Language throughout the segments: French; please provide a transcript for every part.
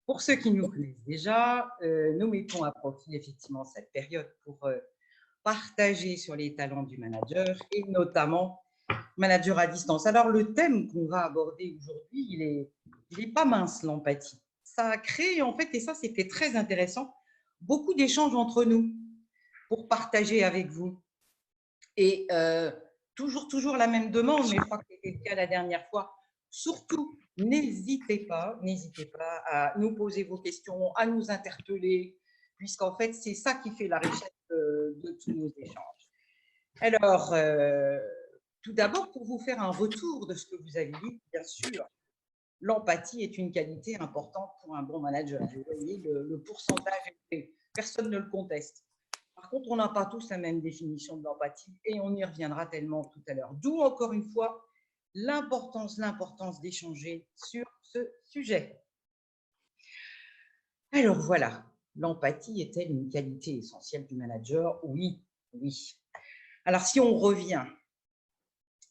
Pour ceux qui nous connaissent déjà, nous mettons à profit effectivement cette période pour partager sur les talents du manager et notamment manager à distance. Alors, le thème qu'on va aborder aujourd'hui, il est pas mince, l'empathie. Ça a créé, en fait, et ça, c'était très intéressant, beaucoup d'échanges entre nous pour partager avec vous. Et toujours la même demande, mais je crois que c'était le cas la dernière fois. Surtout, n'hésitez pas à nous poser vos questions, à nous interpeller, puisqu'en fait, c'est ça qui fait la richesse de tous nos échanges. Alors, tout d'abord, pour vous faire un retour de ce que vous avez dit, bien sûr, l'empathie est une qualité importante pour un bon manager. Vous voyez, le pourcentage est fait. Personne ne le conteste. Par contre, on n'a pas tous la même définition de l'empathie et on y reviendra tellement tout à l'heure. D'où, encore une fois, l'importance d'échanger sur ce sujet. Alors voilà, l'empathie est-elle une qualité essentielle du manager? Oui, oui. Alors, si on revient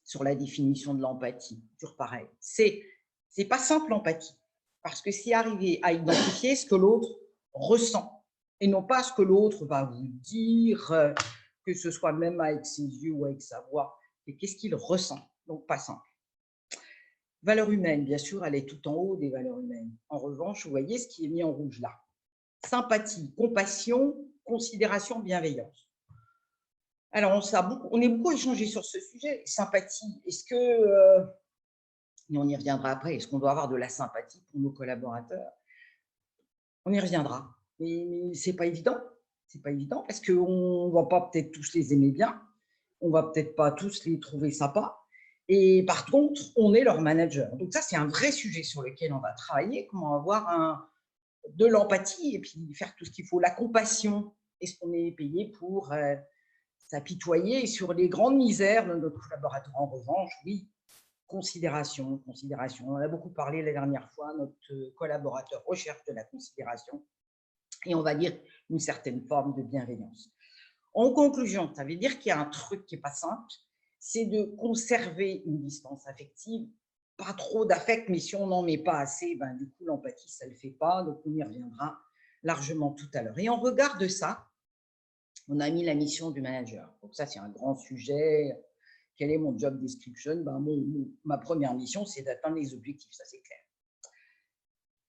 sur la définition de l'empathie, toujours pareil, c'est pas simple l'empathie, parce que c'est arriver à identifier ce que l'autre ressent et non pas ce que l'autre va vous dire, que ce soit même avec ses yeux ou avec sa voix, et qu'est-ce qu'il ressent, donc pas simple. Valeurs humaines, bien sûr, elle est tout en haut des valeurs humaines. En revanche, vous voyez ce qui est mis en rouge là. Sympathie, compassion, considération, bienveillance. Alors, on est beaucoup échangé sur ce sujet. Sympathie, est-ce que, et on y reviendra après, est-ce qu'on doit avoir de la sympathie pour nos collaborateurs? On y reviendra. Mais ce n'est pas évident. C'est pas évident parce qu'on ne va pas peut-être tous les aimer bien. On ne va peut-être pas tous les trouver sympas. Et par contre, on est leur manager. Donc ça, c'est un vrai sujet sur lequel on va travailler. Comment avoir de l'empathie et puis faire tout ce qu'il faut. La compassion. Est-ce qu'on est payé pour s'apitoyer sur les grandes misères de notre collaborateur? En revanche, oui, considération. On en a beaucoup parlé la dernière fois. Notre collaborateur recherche de la considération et on va dire une certaine forme de bienveillance. En conclusion, ça veut dire qu'il y a un truc qui n'est pas simple, c'est de conserver une distance affective, pas trop d'affect, mais si on n'en met pas assez, ben, du coup, l'empathie, ça ne le fait pas, donc on y reviendra largement tout à l'heure. Et en regard de ça, on a mis la mission du manager. Donc ça, c'est un grand sujet. Quel est mon job description? Ben, ma première mission, c'est d'atteindre les objectifs, ça c'est clair.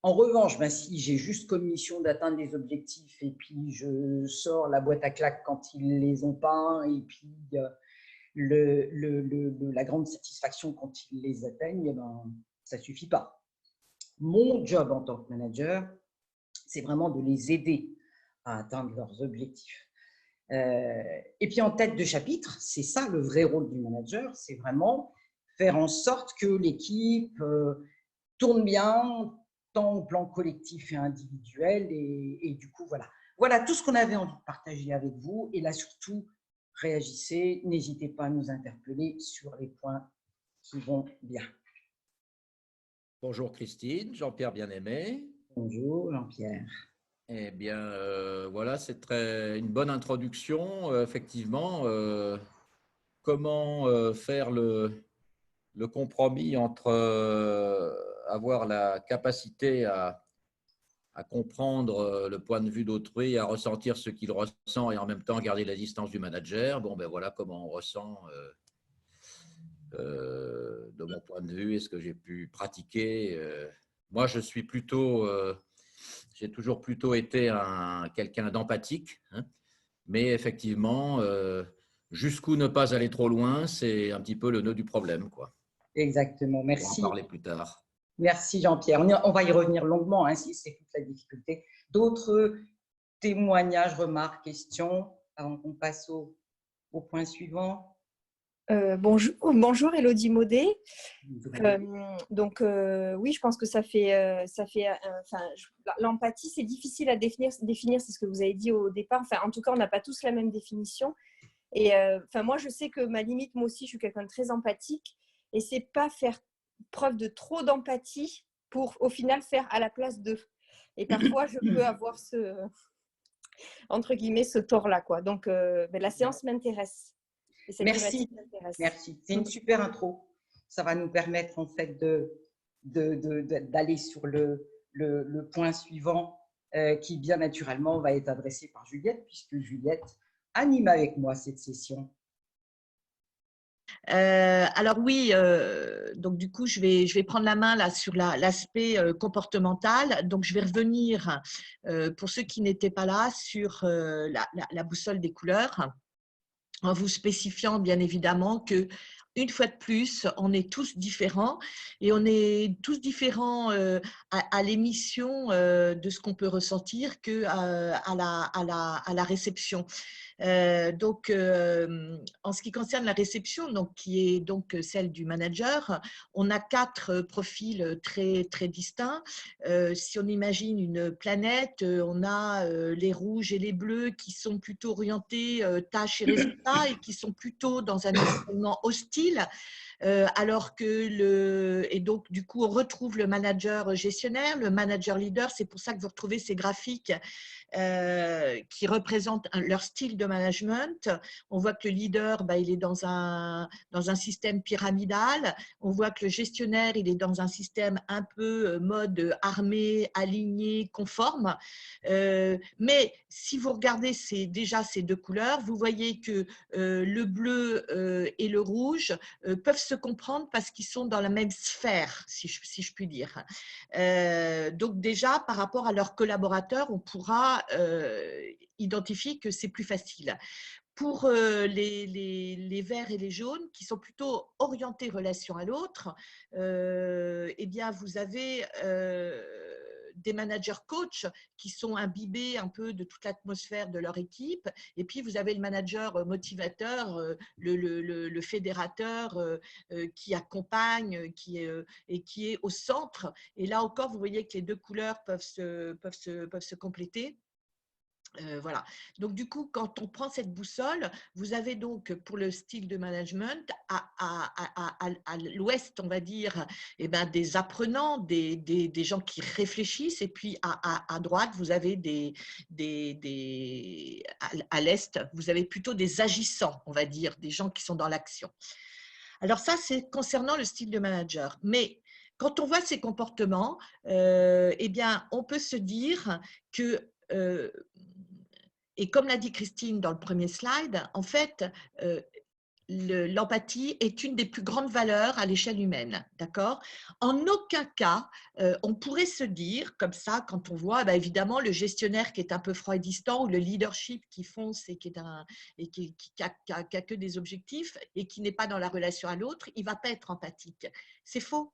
En revanche, ben, si j'ai juste comme mission d'atteindre les objectifs et puis je sors la boîte à claques quand ils ne les ont pas et puis la grande satisfaction quand ils les atteignent, eh ben, ça ne suffit pas. Mon job en tant que manager, c'est vraiment de les aider à atteindre leurs objectifs. Et puis en tête de chapitre, c'est ça le vrai rôle du manager, c'est vraiment faire en sorte que l'équipe tourne bien, tant au plan collectif et individuel. Et du coup, voilà tout ce qu'on avait envie de partager avec vous. Et là, surtout, réagissez, n'hésitez pas à nous interpeller sur les points qui vont bien. Bonjour Christine, Jean-Pierre Bien-Aimé. Bonjour Jean-Pierre. Eh bien, voilà, c'est une bonne introduction. Effectivement, comment faire le compromis entre avoir la capacité à comprendre le point de vue d'autrui, à ressentir ce qu'il ressent et en même temps garder la distance du manager. Bon, ben voilà comment on ressent de mon point de vue et ce que j'ai pu pratiquer. Moi, je suis plutôt, j'ai toujours plutôt été quelqu'un d'empathique, hein, mais effectivement, jusqu'où ne pas aller trop loin, c'est un petit peu le nœud du problème, quoi. Exactement, On va en merci. parler plus tard. Merci Jean-Pierre. On va y revenir longuement, hein, si c'est toute la difficulté. D'autres témoignages, remarques, questions avant qu'on passe au point suivant? Bonjour Élodie Maudet. Oui, je pense que l'empathie, c'est difficile à définir, c'est ce que vous avez dit au départ. Enfin, en tout cas, on n'a pas tous la même définition. Et moi, je sais que ma limite, moi aussi, je suis quelqu'un de très empathique. Et c'est pas faire preuve de trop d'empathie pour, au final, faire à la place d'eux. Et parfois, je peux avoir entre guillemets, ce tort-là, quoi. Donc, la séance m'intéresse. Merci. C'est une super intro. Ça va nous permettre en fait d'aller sur le le point suivant qui, bien naturellement, va être adressé par Juliette, puisque Juliette anime avec moi cette session. Alors oui, donc du coup, je vais prendre la main là sur l'aspect comportemental. Donc, je vais revenir, pour ceux qui n'étaient pas là, sur la boussole des couleurs, en vous spécifiant bien évidemment que, une fois de plus, on est tous différents et on est tous différents à l'émission de ce qu'on peut ressentir qu'à la réception. Donc, en ce qui concerne la réception, donc, qui est donc celle du manager, on a 4 profils très, très distincts. Si on imagine une planète, on a les rouges et les bleus qui sont plutôt orientés tâches et résultats et qui sont plutôt dans un environnement hostile. Alors que et donc du coup on retrouve le manager gestionnaire, le manager leader. C'est pour ça que vous retrouvez ces graphiques qui représentent leur style de management. On voit que le leader, il est dans un système pyramidal. On voit que le gestionnaire, il est dans un système un peu mode armé, aligné, conforme. Mais si vous regardez déjà ces 2 couleurs, vous voyez que le bleu et le rouge peuvent se comprendre parce qu'ils sont dans la même sphère, si je puis dire. Donc déjà, par rapport à leurs collaborateurs, on pourra identifier que c'est plus facile. Pour les verts et les jaunes, qui sont plutôt orientés relation à l'autre, eh bien, vous avez des managers coachs qui sont imbibés un peu de toute l'atmosphère de leur équipe. Et puis, vous avez le manager motivateur, le fédérateur qui accompagne et qui est au centre. Et là encore, vous voyez que les 2 couleurs peuvent se compléter. Voilà. Donc, du coup, quand on prend cette boussole, vous avez donc pour le style de management, à l'ouest, on va dire, des apprenants, des gens qui réfléchissent, et puis à droite, vous avez à l'est, vous avez plutôt des agissants, on va dire, des gens qui sont dans l'action. Alors ça, c'est concernant le style de manager. Mais quand on voit ces comportements, eh bien, on peut se dire que et comme l'a dit Christine dans le premier slide, en fait, l'empathie est une des plus grandes valeurs à l'échelle humaine, d'accord? En aucun cas, on pourrait se dire, comme ça, quand on voit évidemment le gestionnaire qui est un peu froid et distant, ou le leadership qui fonce et qui a que des objectifs et qui n'est pas dans la relation à l'autre, il ne va pas être empathique. C'est faux.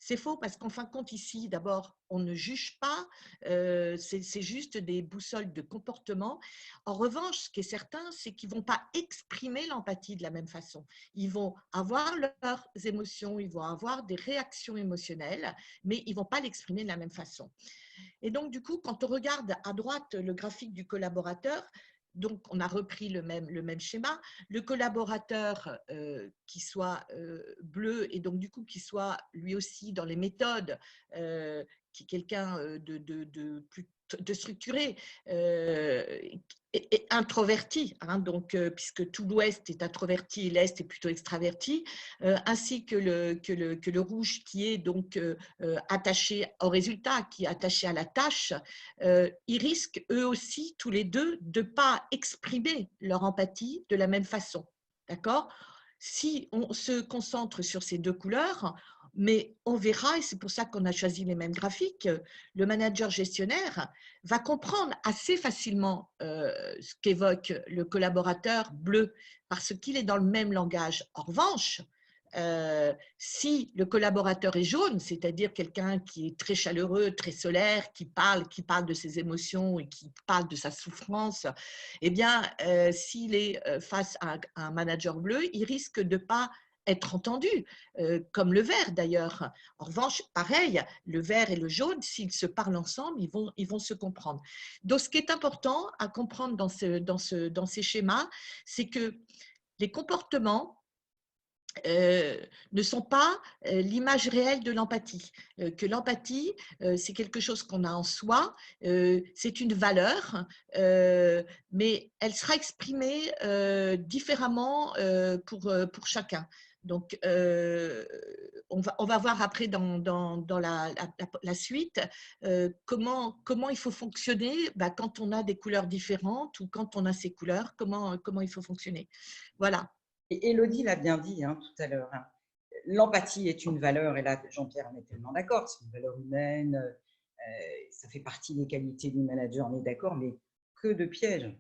C'est faux parce qu'en fin de compte, ici, d'abord, on ne juge pas, c'est juste des boussoles de comportement. En revanche, ce qui est certain, c'est qu'ils ne vont pas exprimer l'empathie de la même façon. Ils vont avoir leurs émotions, ils vont avoir des réactions émotionnelles, mais ils ne vont pas l'exprimer de la même façon. Et donc, du coup, quand on regarde à droite le graphique du collaborateur, donc, on a repris le même schéma. Le collaborateur qui soit bleu et donc du coup qui soit lui aussi dans les méthodes, qui est quelqu'un de structuré, et introverti, hein, donc, puisque tout l'Ouest est introverti et l'Est est plutôt extraverti, ainsi que le rouge qui est donc attaché au résultat, qui est attaché à la tâche, ils risquent eux aussi, tous les deux, de ne pas exprimer leur empathie de la même façon. D'accord ? Si on se concentre sur ces 2 couleurs, mais on verra, et c'est pour ça qu'on a choisi les mêmes graphiques, le manager gestionnaire va comprendre assez facilement ce qu'évoque le collaborateur bleu, parce qu'il est dans le même langage. En revanche, si le collaborateur est jaune, c'est-à-dire quelqu'un qui est très chaleureux, très solaire, qui parle de ses émotions et qui parle de sa souffrance, eh bien, s'il est face à un manager bleu, il risque de ne pas être entendu, comme le vert d'ailleurs. En revanche, pareil, le vert et le jaune, s'ils se parlent ensemble, ils vont se comprendre. Donc, ce qui est important à comprendre dans ces schémas, c'est que les comportements ne sont pas l'image réelle de l'empathie. Que l'empathie, c'est quelque chose qu'on a en soi, c'est une valeur, mais elle sera exprimée différemment pour chacun. Donc, on va voir après dans la suite comment il faut fonctionner quand on a des couleurs différentes ou quand on a ces couleurs, comment il faut fonctionner. Voilà. Et Élodie l'a bien dit tout à l'heure. L'empathie est une valeur, et là, Jean-Pierre en est tellement d'accord, c'est une valeur humaine, ça fait partie des qualités du manager, on est d'accord, mais que de pièges.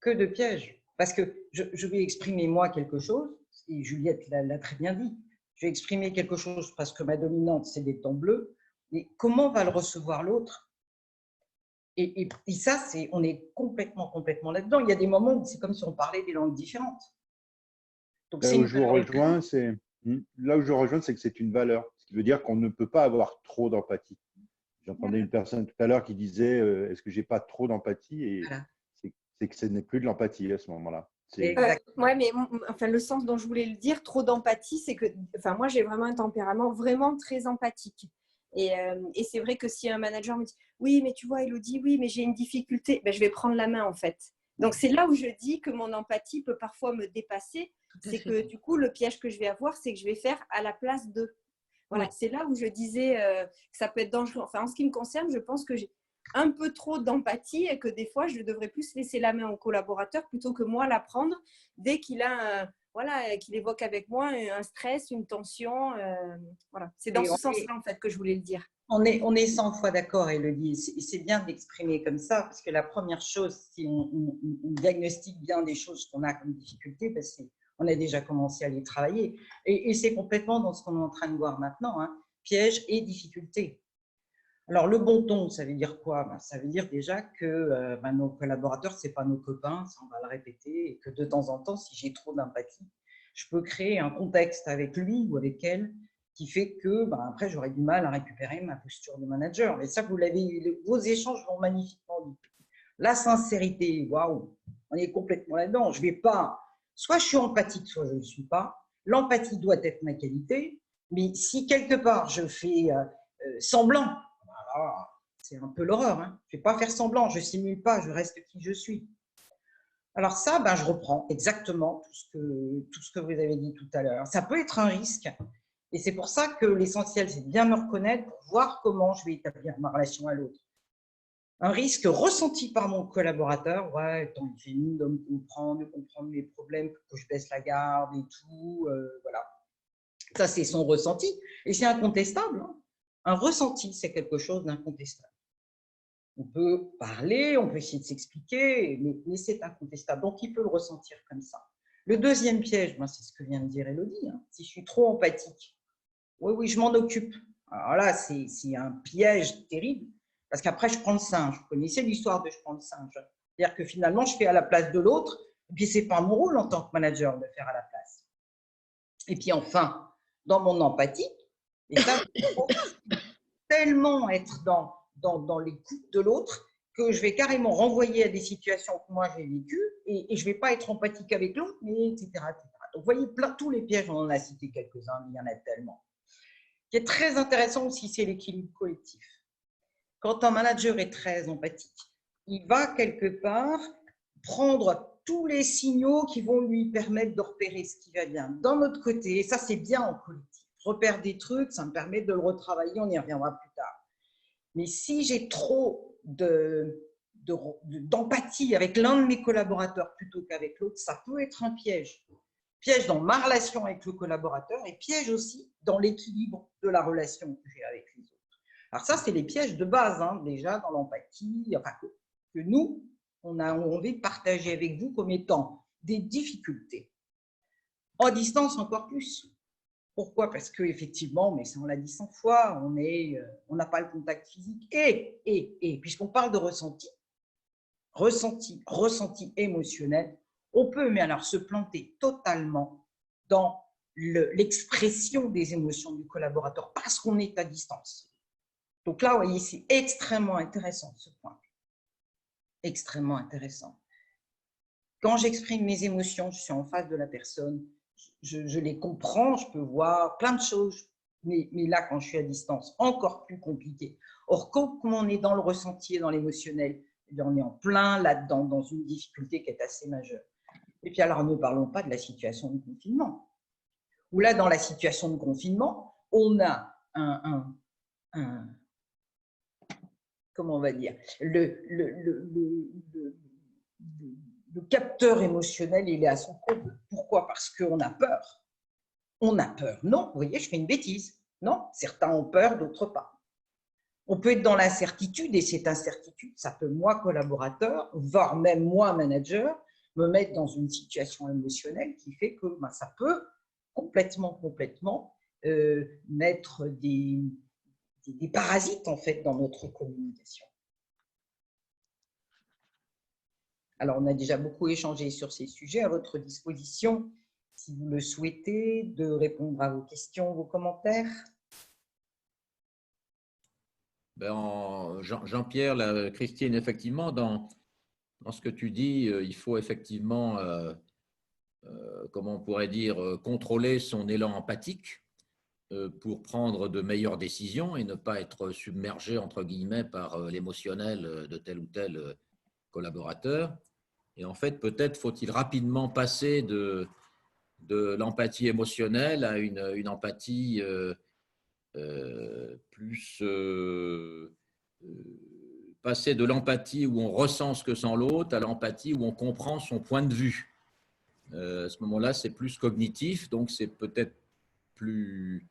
Que de pièges. Parce que je vais exprimer moi quelque chose, et Juliette l'a très bien dit, je vais exprimer quelque chose parce que ma dominante, c'est des temps bleus, mais comment va le recevoir l'autre? Et ça, on est complètement là-dedans. Il y a des moments où c'est comme si on parlait des langues différentes. Donc, Là où je vous rejoins, c'est que c'est une valeur. Ce qui veut dire qu'on ne peut pas avoir trop d'empathie. J'entendais une personne tout à l'heure qui disait est-ce que j'ai pas trop d'empathie? Et voilà. C'est que ce n'est plus de l'empathie à ce moment-là. Ouais, mais enfin, le sens dont je voulais le dire, trop d'empathie, c'est que moi, j'ai vraiment un tempérament vraiment très empathique. Et c'est vrai que si un manager me dit oui, mais tu vois, Élodie, oui, mais j'ai une difficulté, je vais prendre la main en fait. Donc, c'est là où je dis que mon empathie peut parfois me dépasser. C'est que du coup, le piège que je vais avoir, c'est que je vais faire à la place d'eux. Voilà, oui. C'est là où je disais que ça peut être dangereux. Enfin, en ce qui me concerne, je pense que j'ai un peu trop d'empathie et que des fois, je devrais plus laisser la main au collaborateur plutôt que moi la prendre dès qu'il a qu'il évoque avec moi un stress, une tension. Voilà. C'est dans ce sens-là, en fait, que je voulais le dire. On est 100 fois d'accord, Élodie. C'est bien d'exprimer comme ça, parce que la première chose, si on diagnostique bien des choses qu'on a comme difficultés, parce qu'on a déjà commencé à les travailler. Et c'est complètement dans ce qu'on est en train de voir maintenant, pièges et difficultés. Alors, le bon ton, ça veut dire quoi? Ça veut dire déjà que nos collaborateurs, ce n'est pas nos copains, ça on va le répéter, et que de temps en temps, si j'ai trop d'empathie, je peux créer un contexte avec lui ou avec elle qui fait que après, j'aurai du mal à récupérer ma posture de manager. Mais ça, vous l'avez, vos échanges vont magnifiquement dit. La sincérité, waouh, on est complètement là-dedans. Je ne vais pas, soit je suis empathique, soit je ne le suis pas. L'empathie doit être ma qualité, mais si quelque part je fais semblant, c'est un peu l'horreur. Je ne vais pas faire semblant, je ne simule pas, je reste qui je suis. Alors ça, je reprends exactement tout ce que vous avez dit tout à l'heure. Ça peut être un risque, et c'est pour ça que l'essentiel, c'est de bien me reconnaître pour voir comment je vais établir ma relation à l'autre. Un risque ressenti par mon collaborateur, tant il fait mine de me comprendre, de comprendre mes problèmes, que je baisse la garde et tout, voilà. Ça, c'est son ressenti, et c'est incontestable. Un ressenti, c'est quelque chose d'incontestable. On peut parler, on peut essayer de s'expliquer, mais c'est incontestable. Donc, il peut le ressentir comme ça. Le deuxième piège, c'est ce que vient de dire Élodie. Si je suis trop empathique, oui, je m'en occupe. Alors là, c'est un piège terrible, parce qu'après, je prends le singe. Vous connaissez l'histoire de je prends le singe. C'est-à-dire que finalement, je fais à la place de l'autre, et puis ce n'est pas mon rôle en tant que manager de faire à la place. Et puis enfin, dans mon empathie, et ça, tellement être dans l'écoute de l'autre que je vais carrément renvoyer à des situations que moi j'ai vécues et je ne vais pas être empathique avec l'autre, mais etc., etc. Donc, vous voyez, tous les pièges, on en a cité quelques-uns, mais il y en a tellement. Ce qui est très intéressant aussi, c'est l'équilibre collectif. Quand un manager est très empathique, il va quelque part prendre tous les signaux qui vont lui permettre de repérer ce qui va bien. D'un autre côté, et ça c'est bien en collectif, je repère des trucs, ça me permet de le retravailler, on y reviendra plus tard. Mais si j'ai trop d'empathie avec l'un de mes collaborateurs plutôt qu'avec l'autre, ça peut être un piège. Piège dans ma relation avec le collaborateur et piège aussi dans l'équilibre de la relation que j'ai avec les autres. Alors ça, c'est les pièges de base, déjà dans l'empathie, enfin, que nous, on a envie de partager avec vous comme étant des difficultés. En distance, encore plus. Pourquoi? Parce qu'effectivement, mais ça on l'a dit 100 fois, on n'a pas le contact physique. Et puisqu'on parle de ressenti émotionnel, on peut, mais alors, se planter totalement dans l'expression des émotions du collaborateur parce qu'on est à distance. Donc là, vous voyez, c'est extrêmement intéressant ce point. Extrêmement intéressant. Quand j'exprime mes émotions, je suis en face de la personne, je les comprends, je peux voir plein de choses, mais là, quand je suis à distance, encore plus compliqué. Or, quand on est dans le ressenti et dans l'émotionnel, on est en plein là-dedans, dans une difficulté qui est assez majeure. Et puis alors, ne parlons pas de la situation du confinement, Ou là, dans la situation de confinement, on a comment on va dire, le capteur émotionnel, il est à son comble. Pourquoi? Parce qu'on a peur. On a peur. Non, vous voyez, je fais une bêtise. Non, certains ont peur, d'autres pas. On peut être dans l'incertitude et cette incertitude, ça peut, moi, collaborateur, voire même moi, manager, me mettre dans une situation émotionnelle qui fait que ça peut complètement mettre des parasites, en fait, dans notre communication. Alors, on a déjà beaucoup échangé sur ces sujets. À votre disposition, si vous le souhaitez, de répondre à vos questions, vos commentaires. Jean-Pierre, Christine, effectivement, dans ce que tu dis, il faut effectivement, comment on pourrait dire, contrôler son élan empathique pour prendre de meilleures décisions et ne pas être submergé, entre guillemets, par l'émotionnel de tel ou tel collaborateur. Et en fait, peut-être faut-il rapidement passer de l'empathie émotionnelle à une empathie plus passer de l'empathie où on ressent ce que sent l'autre à l'empathie où on comprend son point de vue. À ce moment-là, c'est plus cognitif, donc c'est peut-être plus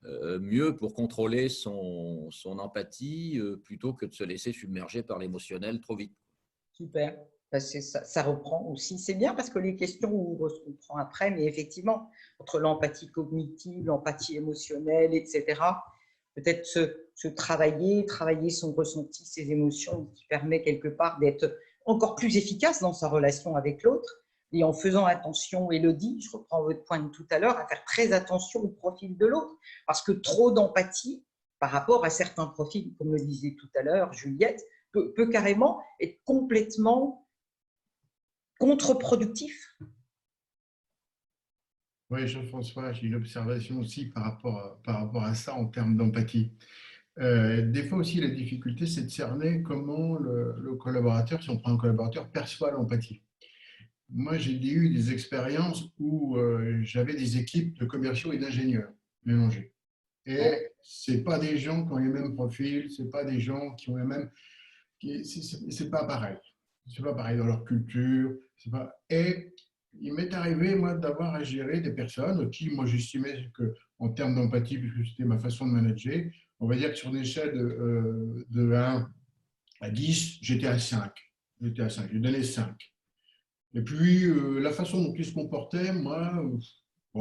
mieux pour contrôler son empathie plutôt que de se laisser submerger par l'émotionnel trop vite. Super. Ça reprend aussi. C'est bien parce que les questions, on reprend après, mais effectivement, entre l'empathie cognitive, l'empathie émotionnelle, etc., peut-être se travailler son ressenti, ses émotions, qui permet quelque part d'être encore plus efficace dans sa relation avec l'autre. Et en faisant attention, Élodie, je reprends votre point de tout à l'heure, à faire très attention au profil de l'autre, parce que trop d'empathie par rapport à certains profils, comme le disait tout à l'heure Juliette, peut carrément être complètement contre-productif. Oui, Jean-François, j'ai une observation aussi par rapport à ça en termes d'empathie. Des fois aussi, la difficulté, c'est de cerner comment le collaborateur, si on prend un collaborateur, perçoit l'empathie. Moi, j'ai eu des expériences où j'avais des équipes de commerciaux et d'ingénieurs mélangés. Et ce n'est pas des gens qui ont les mêmes profils, ce n'est pas des gens qui ont les mêmes… C'est pas pareil. C'est pas pareil dans leur culture. Et il m'est arrivé, moi, d'avoir à gérer des personnes qui, moi, j'estimais qu'en termes d'empathie, puisque c'était ma façon de manager, on va dire que sur une échelle de 1 à 10, j'étais à 5. J'ai donné 5. Et puis, la façon dont il se comportait, moi,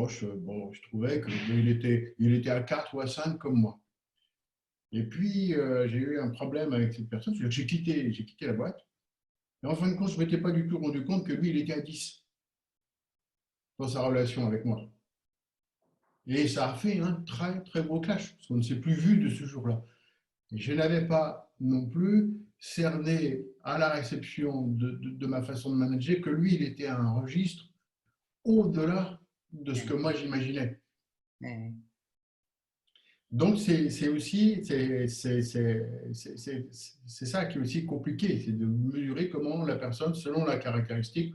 je trouvais qu'il était à 4 ou à 5 comme moi. Et puis, j'ai eu un problème avec cette personne, c'est-à-dire que j'ai quitté la boîte. Et en fin de compte, je ne m'étais pas du tout rendu compte que lui, il était à 10 dans sa relation avec moi. Et ça a fait un très, très gros clash, parce qu'on ne s'est plus vu de ce jour-là. Et je n'avais pas non plus cerné à la réception de ma façon de manager que lui, il était à un registre au-delà de ce que moi j'imaginais. Donc, c'est aussi, c'est ça qui est aussi compliqué, c'est de mesurer comment la personne, selon la caractéristique,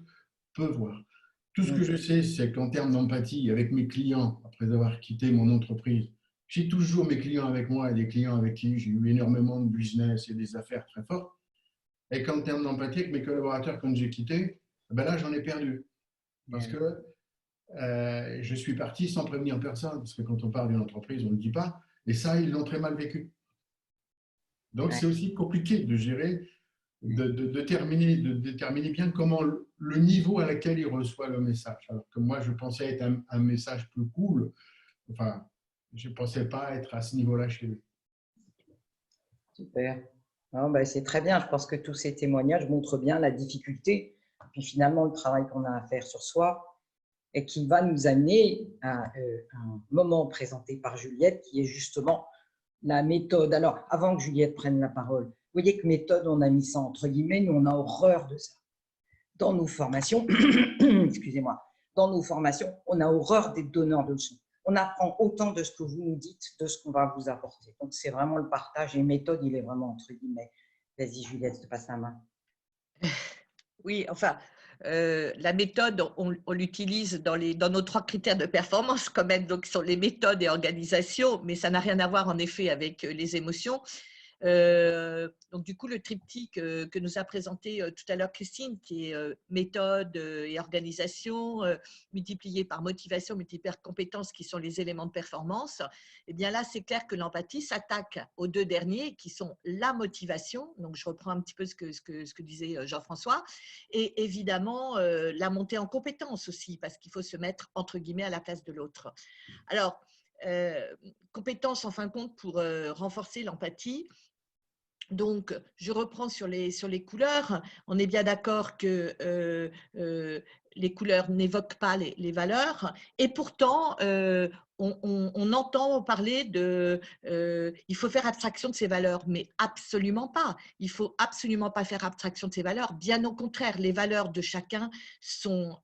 peut voir. Tout ce que je sais, c'est qu'en termes d'empathie avec mes clients, après avoir quitté mon entreprise, j'ai toujours mes clients avec moi et des clients avec qui j'ai eu énormément de business et des affaires très fortes. Et qu'en termes d'empathie avec mes collaborateurs, quand j'ai quitté, ben là, j'en ai perdu. Parce que je suis parti sans prévenir personne, parce que quand on parle d'une entreprise, on ne le dit pas. Et ça, ils l'ont très mal vécu. Donc, c'est aussi compliqué de gérer, de déterminer bien comment le niveau à laquelle il reçoit le message. Alors que moi, je pensais être un message plus cool. Enfin, je ne pensais pas être à ce niveau-là chez lui. Super. C'est très bien. Je pense que tous ces témoignages montrent bien la difficulté, puis finalement le travail qu'on a à faire sur soi, et qui va nous amener à un moment présenté par Juliette, qui est justement la méthode. Alors, avant que Juliette prenne la parole, vous voyez que méthode, on a mis ça entre guillemets, nous on a horreur de ça. Dans nos formations, excusez-moi, dans nos formations, on a horreur des donneurs de leçons. On apprend autant de ce que vous nous dites, de ce qu'on va vous apporter. Donc, c'est vraiment le partage et méthode, il est vraiment entre guillemets. Vas-y, Juliette, je te passe la main. Oui, enfin, la méthode, on l'utilise dans nos 3 critères de performance quand même, donc sur les méthodes et organisation, mais ça n'a rien à voir en effet avec les émotions. Donc du coup, le triptyque que nous a présenté tout à l'heure Christine, qui est méthode et organisation, multiplié par motivation, multiplié par compétences, qui sont les éléments de performance, et bien là, c'est clair que l'empathie s'attaque aux 2 derniers, qui sont la motivation, donc je reprends un petit peu ce que disait Jean-François, et évidemment la montée en compétences aussi, parce qu'il faut se mettre entre guillemets à la place de l'autre. Alors, compétences en fin de compte pour renforcer l'empathie. Donc, je reprends sur les couleurs. On est bien d'accord que les couleurs n'évoquent pas les valeurs. Et pourtant, on entend parler de il faut faire abstraction de ces valeurs, mais absolument pas. Il ne faut absolument pas faire abstraction de ces valeurs. Bien au contraire, les valeurs de chacun sont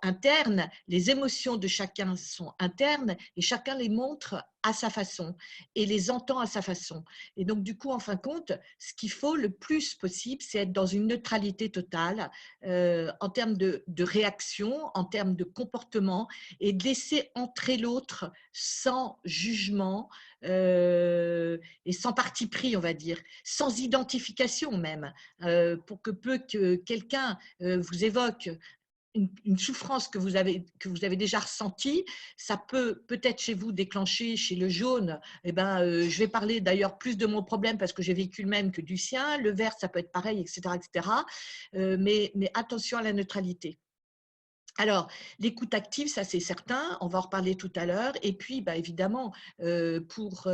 internes, les émotions de chacun sont internes et chacun les montre à sa façon et les entend à sa façon. Et donc, du coup, en fin de compte, ce qu'il faut le plus possible, c'est être dans une neutralité totale en termes de réaction, en termes de comportement et de laisser entrer l'autre sans jugement et sans parti pris, on va dire, sans identification même, pour que peu que quelqu'un vous évoque une souffrance que vous avez déjà ressentie, ça peut peut-être chez vous déclencher, chez le jaune, je vais parler d'ailleurs plus de mon problème parce que j'ai vécu le même que du sien, le vert ça peut être pareil, etc. Mais attention à la neutralité. Alors, l'écoute active, ça c'est certain, on va en reparler tout à l'heure. Et puis, évidemment, pour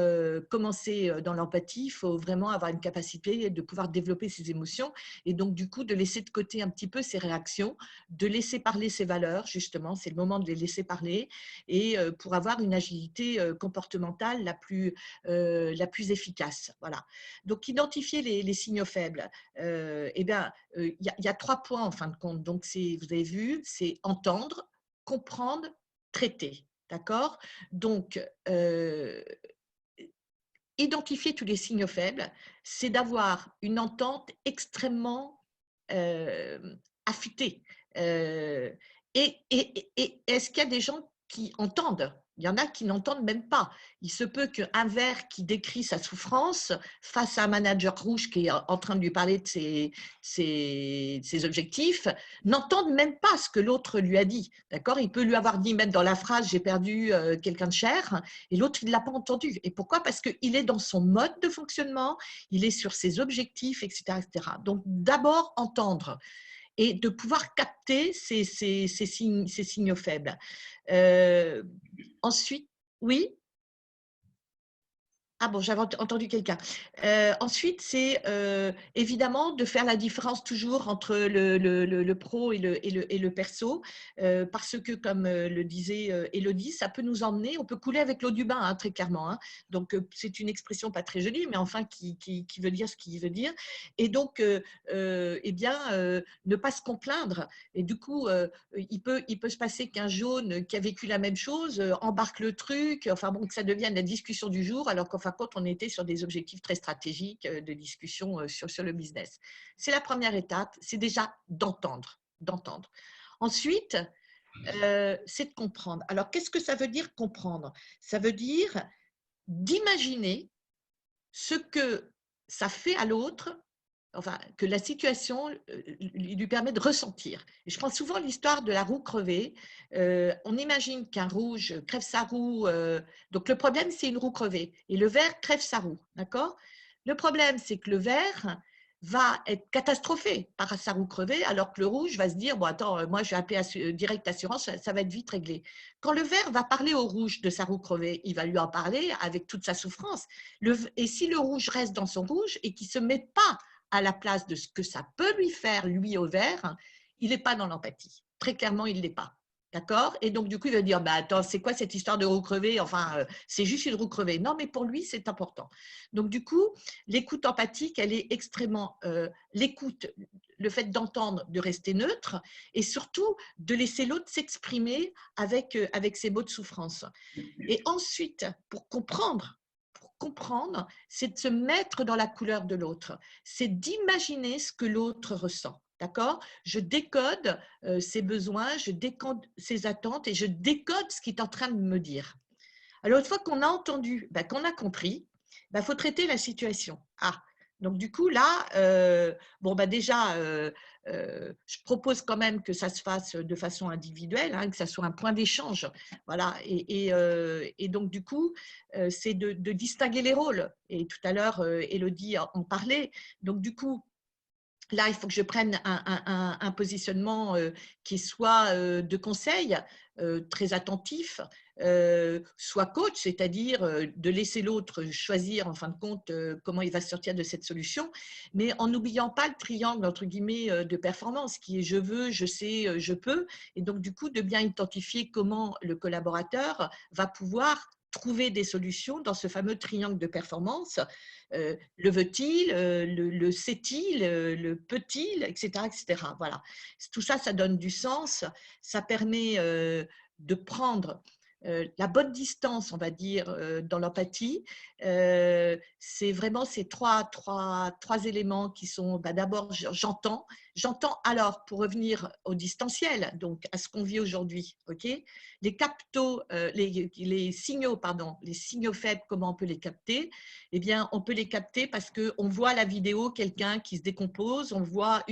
commencer dans l'empathie, il faut vraiment avoir une capacité de pouvoir développer ses émotions et donc du coup de laisser de côté un petit peu ses réactions, de laisser parler ses valeurs, justement, c'est le moment de les laisser parler et pour avoir une agilité comportementale la plus efficace. Voilà. Donc, identifier les signaux faibles, il y a 3 points en fin de compte. Donc, vous avez vu, c'est entendre, comprendre, traiter. D'accord? Donc, identifier tous les signaux faibles, c'est d'avoir une entente extrêmement affûtée. Et est-ce qu'il y a des gens qui entendent? Il y en a qui n'entendent même pas. Il se peut qu'un vert qui décrit sa souffrance face à un manager rouge qui est en train de lui parler de ses objectifs, n'entende même pas ce que l'autre lui a dit. D'accord? Il peut lui avoir dit même dans la phrase « j'ai perdu quelqu'un de cher » et l'autre, il ne l'a pas entendu. Et pourquoi? Parce qu'il est dans son mode de fonctionnement, il est sur ses objectifs, etc. etc. Donc, d'abord, entendre et de pouvoir capter ces signaux faibles. Ensuite, oui. Ah bon, j'avais entendu quelqu'un. Ensuite, c'est évidemment de faire la différence toujours entre le pro et le perso, parce que, comme le disait Élodie, ça peut nous emmener, on peut couler avec l'eau du bain, hein, très clairement. Hein. Donc, c'est une expression pas très jolie, mais enfin qui veut dire ce qu'il veut dire. Et donc, ne pas se complaindre. Et du coup, il peut se passer qu'un jaune qui a vécu la même chose embarque le truc, enfin bon, que ça devienne la discussion du jour, alors qu'enfin compte, on était sur des objectifs très stratégiques de discussion sur le business. C'est la première étape, c'est déjà d'entendre. Ensuite, c'est de comprendre. Alors, qu'est-ce que ça veut dire comprendre? Ça veut dire d'imaginer ce que ça fait à l'autre, enfin, que la situation lui permet de ressentir. Et je prends souvent l'histoire de la roue crevée. On imagine qu'un rouge crève sa roue. Donc, le problème, c'est une roue crevée. Et le vert crève sa roue. D'accord? Le problème, c'est que le vert va être catastrophé par sa roue crevée, alors que le rouge va se dire, bon, attends, moi, je vais appeler direct assurance, ça va être vite réglé. Quand le vert va parler au rouge de sa roue crevée, il va lui en parler avec toute sa souffrance. Et si le rouge reste dans son rouge et qu'il ne se met pas à la place de ce que ça peut lui faire, lui, au vert, il n'est pas dans l'empathie. Très clairement, il ne l'est pas. D'accord? Et donc, du coup, il va dire, attends, c'est quoi cette histoire de roue crevée? Enfin, c'est juste une roue crevée. Non, mais pour lui, c'est important. Donc, du coup, l'écoute empathique, elle est extrêmement… l'écoute, le fait d'entendre, de rester neutre et surtout de laisser l'autre s'exprimer avec ses mots de souffrance. Et ensuite, pour comprendre, c'est de se mettre dans la couleur de l'autre, c'est d'imaginer ce que l'autre ressent. D'accord? Je décode ses besoins, je décode ses attentes et je décode ce qu'il est en train de me dire. Alors, une fois qu'on a entendu, qu'on a compris, faut traiter la situation. Ah, donc du coup, là, déjà, je propose quand même que ça se fasse de façon individuelle, hein, que ça soit un point d'échange. Voilà. Et donc, du coup, c'est de distinguer les rôles. Et tout à l'heure, Élodie en parlait. Donc, du coup, là, il faut que je prenne un positionnement qui soit de conseil, très attentif, soit coach, c'est-à-dire de laisser l'autre choisir en fin de compte comment il va sortir de cette solution, mais en n'oubliant pas le triangle entre guillemets de performance qui est je veux, je sais, je peux, et donc du coup de bien identifier comment le collaborateur va pouvoir trouver des solutions dans ce fameux triangle de performance. Le veut-il, le sait-il, le peut-il, etc., etc. Voilà. Tout ça, ça donne du sens. Ça permet de prendre la bonne distance, on va dire, dans l'empathie. C'est vraiment ces trois éléments qui sont, d'abord, j'entends. J'entends alors, pour revenir au distanciel, donc à ce qu'on vit aujourd'hui, ok, les signaux, pardon, les signaux faibles, comment on peut les capter? Eh bien, on peut les capter parce qu'on voit la vidéo, quelqu'un qui se décompose, on voit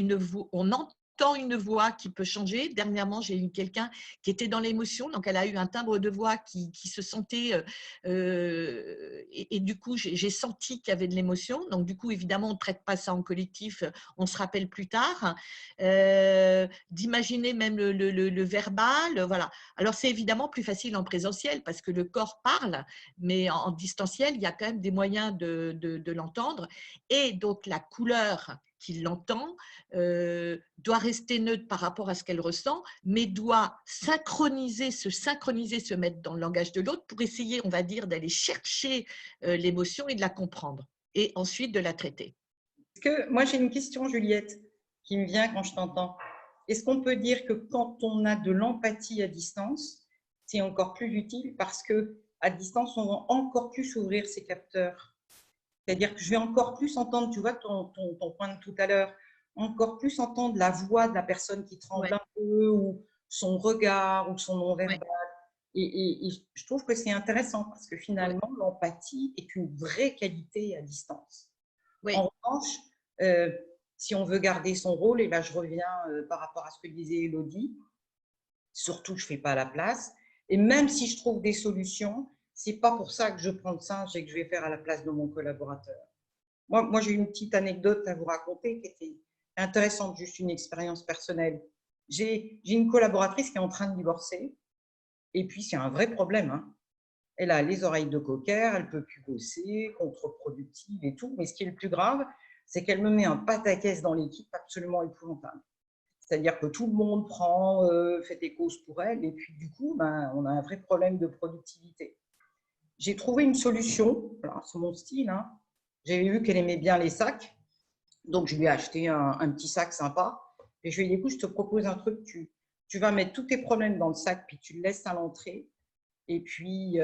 on entend une voix qui peut changer. Dernièrement, j'ai eu quelqu'un qui était dans l'émotion, donc elle a eu un timbre de voix qui se sentait, et du coup, j'ai senti qu'il y avait de l'émotion. Donc, du coup, évidemment, on ne traite pas ça en collectif, on se rappelle plus tard. D'imaginer même le verbal, voilà. Alors, c'est évidemment plus facile en présentiel parce que le corps parle, mais en distanciel, il y a quand même des moyens de l'entendre. Et donc, la couleur qui l'entend doit rester neutre par rapport à ce qu'elle ressent, mais doit se mettre dans le langage de l'autre pour essayer, on va dire, d'aller chercher l'émotion et de la comprendre, et ensuite de la traiter. Moi, j'ai une question, Juliette, qui me vient quand je t'entends. Est-ce qu'on peut dire que quand on a de l'empathie à distance, c'est encore plus utile parce qu'à distance, on va encore plus ouvrir ses capteurs. C'est-à-dire que je vais encore plus entendre, tu vois, ton point de tout à l'heure, encore plus entendre la voix de la personne qui tremble un peu, ou son regard, ou son non-verbal. Et je trouve que c'est intéressant parce que finalement, l'empathie est une vraie qualité à distance. En revanche, si on veut garder son rôle, et là je reviens par rapport à ce que disait Élodie, surtout je ne fais pas la place, et même si je trouve des solutions, ce n'est pas pour ça que je prends le singe et que je vais faire à la place de mon collaborateur. Moi j'ai une petite anecdote à vous raconter qui était intéressante, juste une expérience personnelle. J'ai une collaboratrice qui est en train de divorcer, et puis c'est un vrai problème, hein. Elle a les oreilles de cocker, elle ne peut plus bosser, contre-productive et tout. Mais ce qui est le plus grave, c'est qu'elle me met un pataquès dans l'équipe absolument épouvantable. C'est-à-dire que tout le monde fait des causes pour elle. Et puis du coup, on a un vrai problème de productivité. J'ai trouvé une solution, c'est mon style, hein. J'avais vu qu'elle aimait bien les sacs. Donc je lui ai acheté un petit sac sympa. Et je lui ai dit, écoute, je te propose un truc, tu vas mettre tous tes problèmes dans le sac, puis tu le laisses à l'entrée. Et puis,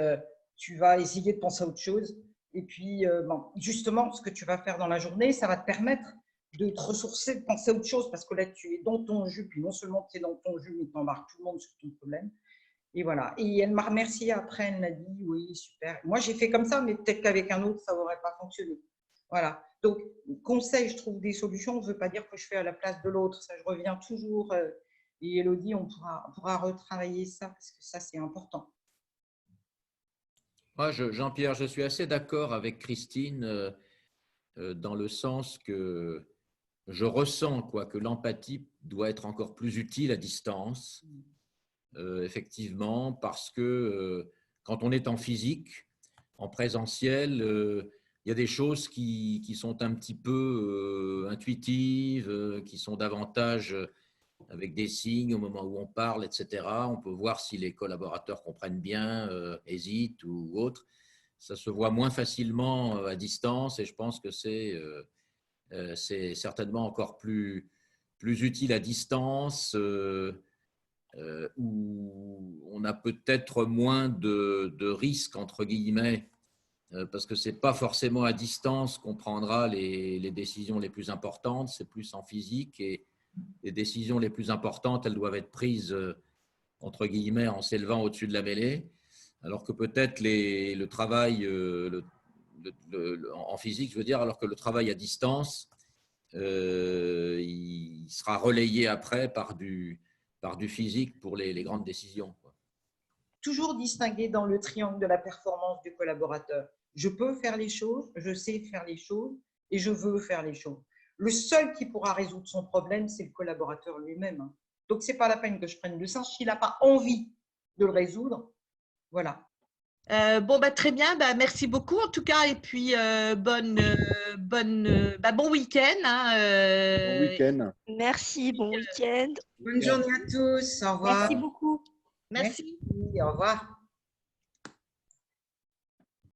tu vas essayer de penser à autre chose. Et puis, justement, ce que tu vas faire dans la journée, ça va te permettre de te ressourcer, de penser à autre chose, parce que là, tu es dans ton jus, puis non seulement tu es dans ton jus, mais tu embarques tout le monde sur ton problème. Et voilà. Et elle m'a remercié après, elle m'a dit, oui, super. Moi, j'ai fait comme ça, mais peut-être qu'avec un autre, ça n'aurait pas fonctionné. Voilà. Donc, conseil, je trouve des solutions, ça ne veut pas dire que je fais à la place de l'autre. Ça, je reviens toujours. Et Élodie, on pourra retravailler ça, parce que ça, c'est important. Moi, Jean-Pierre, je suis assez d'accord avec Christine dans le sens que je ressens que l'empathie doit être encore plus utile à distance, effectivement, parce que quand on est en physique, en présentiel, il y a des choses qui sont un petit peu intuitives, qui sont davantage avec des signes au moment où on parle, etc. On peut voir si les collaborateurs comprennent bien, hésitent ou autre. Ça se voit moins facilement à distance et je pense que c'est certainement encore plus utile à distance où on a peut-être moins de risques, entre guillemets, parce que ce n'est pas forcément à distance qu'on prendra les décisions les plus importantes, c'est plus en physique et décisions les plus importantes, elles doivent être prises, entre guillemets, en s'élevant au-dessus de la mêlée, alors que peut-être le travail en physique, je veux dire, alors que le travail à distance, il sera relayé après par du physique pour les grandes décisions, quoi. Toujours distinguer dans le triangle de la performance du collaborateur. Je peux faire les choses, je sais faire les choses et je veux faire les choses. Le seul qui pourra résoudre son problème, c'est le collaborateur lui-même. Donc, ce n'est pas la peine que je prenne le singe s'il n'a pas envie de le résoudre. Voilà. Bon, très bien, merci beaucoup en tout cas, et puis bon week-end. Bon week-end. Merci, bon week-end. Bonne journée à tous. Au revoir. Merci beaucoup. Merci. Au revoir.